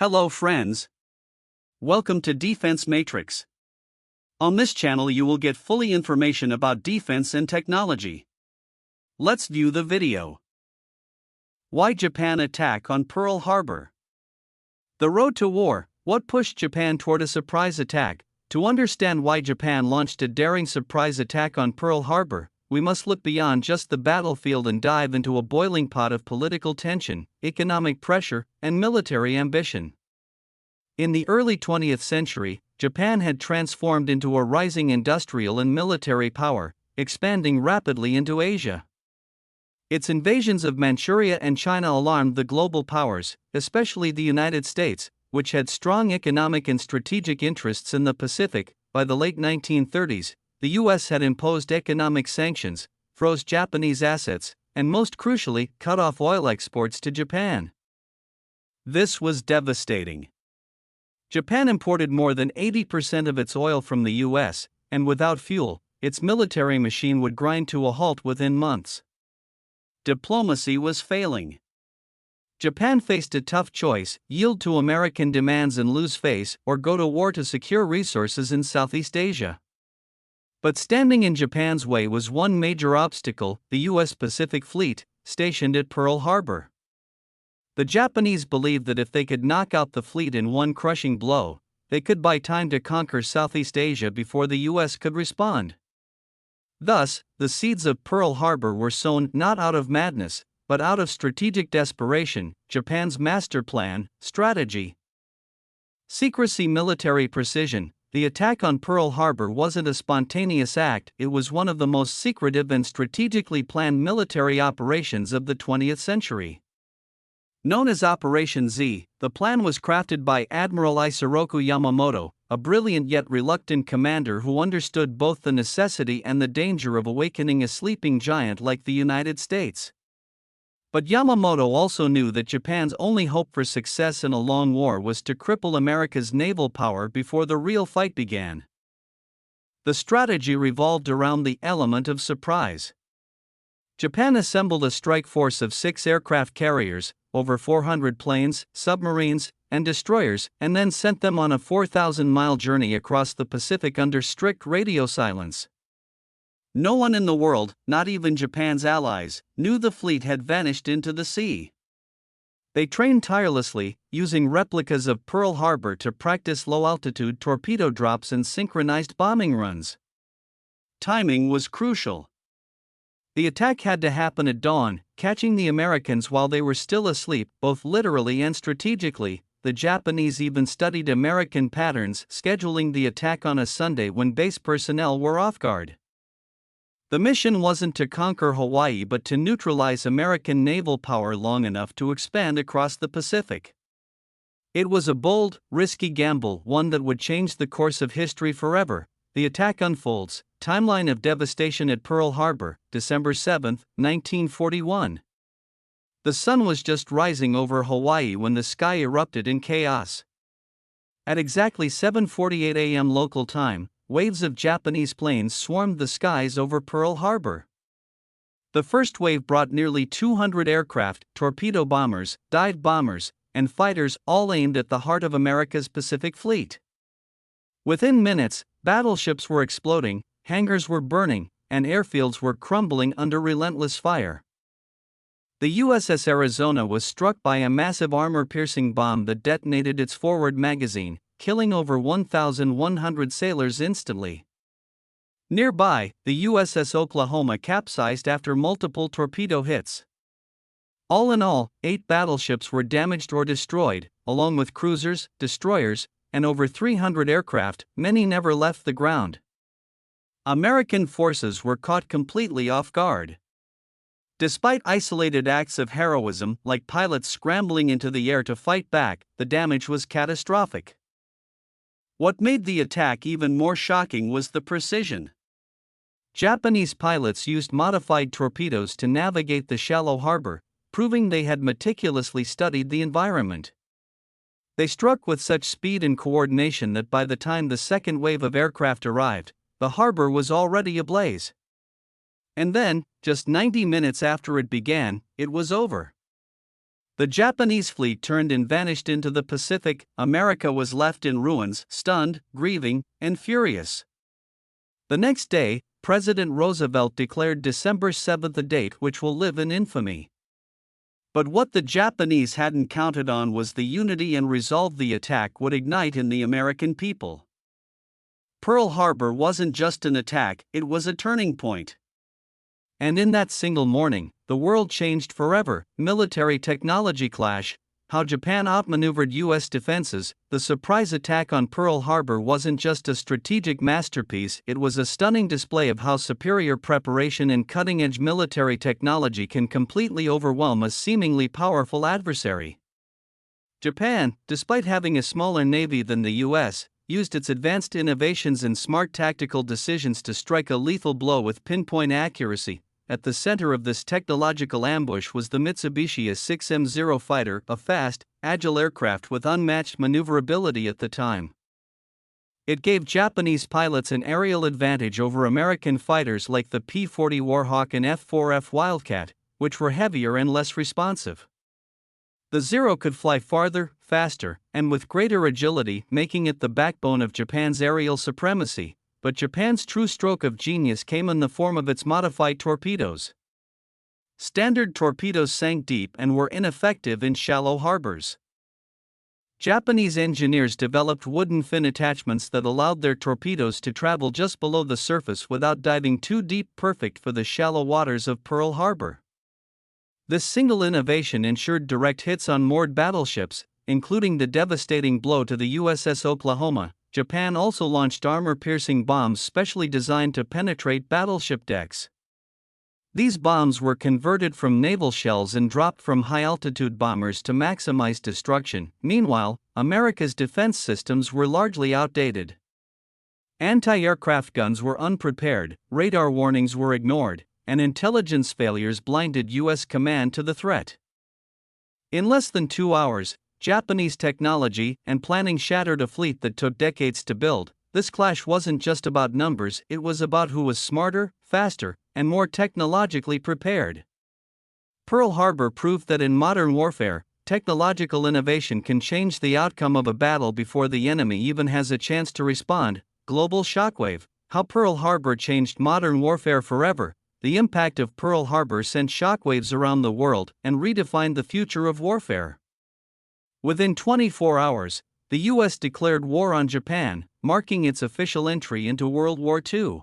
Hello friends. Welcome to Defense Matrix. On this channel you will get fully information about defense and technology. Let's view the video. Why Japan attack on Pearl Harbor? The road to war, what pushed Japan toward a surprise attack? To understand why Japan launched a daring surprise attack on Pearl Harbor, we must look beyond just the battlefield and dive into a boiling pot of political tension, economic pressure, and military ambition. In the early 20th century, Japan had transformed into a rising industrial and military power, expanding rapidly into Asia. Its invasions of Manchuria and China alarmed the global powers, especially the United States, which had strong economic and strategic interests in the Pacific. By the late 1930s, the U.S. had imposed economic sanctions, froze Japanese assets, and most crucially, cut off oil exports to Japan. This was devastating. Japan imported more than 80% of its oil from the U.S., and without fuel, its military machine would grind to a halt within months. Diplomacy was failing. Japan faced a tough choice: yield to American demands and lose face, or go to war to secure resources in Southeast Asia. But standing in Japan's way was one major obstacle: the U.S. Pacific Fleet, stationed at Pearl Harbor. The Japanese believed that if they could knock out the fleet in one crushing blow, they could buy time to conquer Southeast Asia before the U.S. could respond. Thus, the seeds of Pearl Harbor were sown not out of madness, but out of strategic desperation: Japan's master plan, strategy. Secrecy, military precision. The attack on Pearl Harbor wasn't a spontaneous act, it was one of the most secretive and strategically planned military operations of the 20th century. Known as Operation Z, the plan was crafted by Admiral Isoroku Yamamoto, a brilliant yet reluctant commander who understood both the necessity and the danger of awakening a sleeping giant like the United States. But Yamamoto also knew that Japan's only hope for success in a long war was to cripple America's naval power before the real fight began. The strategy revolved around the element of surprise. Japan assembled a strike force of 6 aircraft carriers, over 400 planes, submarines, and destroyers, and then sent them on a 4,000-mile journey across the Pacific under strict radio silence. No one in the world, not even Japan's allies, knew the fleet had vanished into the sea. They trained tirelessly, using replicas of Pearl Harbor to practice low-altitude torpedo drops and synchronized bombing runs. Timing was crucial. The attack had to happen at dawn, catching the Americans while they were still asleep, both literally and strategically. The Japanese even studied American patterns, scheduling the attack on a Sunday when base personnel were off guard. The mission wasn't to conquer Hawaii but to neutralize American naval power long enough to expand across the Pacific. It was a bold, risky gamble, one that would change the course of history forever. The attack unfolds. Timeline of devastation at Pearl Harbor, December 7, 1941. The sun was just rising over Hawaii when the sky erupted in chaos. At exactly 7:48 a.m. local time, waves of Japanese planes swarmed the skies over Pearl Harbor. The first wave brought nearly 200 aircraft, torpedo bombers, dive bombers, and fighters, all aimed at the heart of America's Pacific Fleet. Within minutes, battleships were exploding, hangars were burning, and airfields were crumbling under relentless fire. The USS Arizona was struck by a massive armor-piercing bomb that detonated its forward magazine, killing over 1,100 sailors instantly. Nearby, the USS Oklahoma capsized after multiple torpedo hits. All in all, 8 battleships were damaged or destroyed, along with cruisers, destroyers, and over 300 aircraft. Many never left the ground. American forces were caught completely off guard. Despite isolated acts of heroism, like pilots scrambling into the air to fight back, the damage was catastrophic. What made the attack even more shocking was the precision. Japanese pilots used modified torpedoes to navigate the shallow harbor, proving they had meticulously studied the environment. They struck with such speed and coordination that by the time the second wave of aircraft arrived, the harbor was already ablaze. And then, just 90 minutes after it began, it was over. The Japanese fleet turned and vanished into the Pacific. America was left in ruins, stunned, grieving, and furious. The next day, President Roosevelt declared December 7 a date which will live in infamy. But what the Japanese hadn't counted on was the unity and resolve the attack would ignite in the American people. Pearl Harbor wasn't just an attack, it was a turning point. And in that single morning, the world changed forever. Military technology clash, how Japan outmaneuvered U.S. defenses. The surprise attack on Pearl Harbor wasn't just a strategic masterpiece, it was a stunning display of how superior preparation and cutting-edge military technology can completely overwhelm a seemingly powerful adversary. Japan, despite having a smaller navy than the U.S., used its advanced innovations and smart tactical decisions to strike a lethal blow with pinpoint accuracy. At the center of this technological ambush was the Mitsubishi A6M0 fighter, a fast, agile aircraft with unmatched maneuverability at the time. It gave Japanese pilots an aerial advantage over American fighters like the P-40 Warhawk and F-4F Wildcat, which were heavier and less responsive. The Zero could fly farther, faster, and with greater agility, making it the backbone of Japan's aerial supremacy. But Japan's true stroke of genius came in the form of its modified torpedoes. Standard torpedoes sank deep and were ineffective in shallow harbors. Japanese engineers developed wooden fin attachments that allowed their torpedoes to travel just below the surface without diving too deep, perfect for the shallow waters of Pearl Harbor. This single innovation ensured direct hits on moored battleships, including the devastating blow to the USS Oklahoma. Japan also launched armor-piercing bombs specially designed to penetrate battleship decks. These bombs were converted from naval shells and dropped from high-altitude bombers to maximize destruction. Meanwhile, America's defense systems were largely outdated. Anti-aircraft guns were unprepared, radar warnings were ignored, and intelligence failures blinded U.S. command to the threat. In less than 2 hours, Japanese technology and planning shattered a fleet that took decades to build. This clash wasn't just about numbers, it was about who was smarter, faster, and more technologically prepared. Pearl Harbor proved that in modern warfare, technological innovation can change the outcome of a battle before the enemy even has a chance to respond. Global shockwave, how Pearl Harbor changed modern warfare forever. The impact of Pearl Harbor sent shockwaves around the world and redefined the future of warfare. Within 24 hours, the U.S. declared war on Japan, marking its official entry into World War II.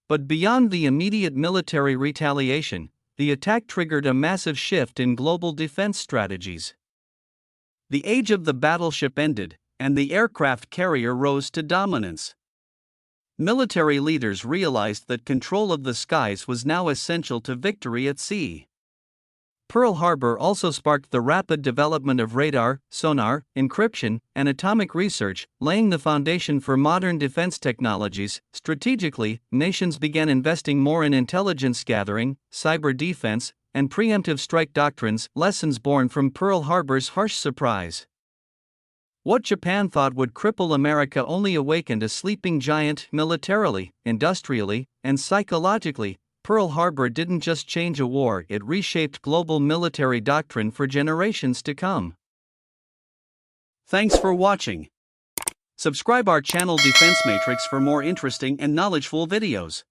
But beyond the immediate military retaliation, the attack triggered a massive shift in global defense strategies. The age of the battleship ended, and the aircraft carrier rose to dominance. Military leaders realized that control of the skies was now essential to victory at sea. Pearl Harbor also sparked the rapid development of radar, sonar, encryption, and atomic research, laying the foundation for modern defense technologies. Strategically, nations began investing more in intelligence gathering, cyber defense, and preemptive strike doctrines, lessons born from Pearl Harbor's harsh surprise. What Japan thought would cripple America only awakened a sleeping giant militarily, industrially, and psychologically. Pearl Harbor didn't just change a war, it reshaped global military doctrine for generations to come. Thanks for watching. Subscribe our channel Defense Matrix for more interesting and knowledgeful videos.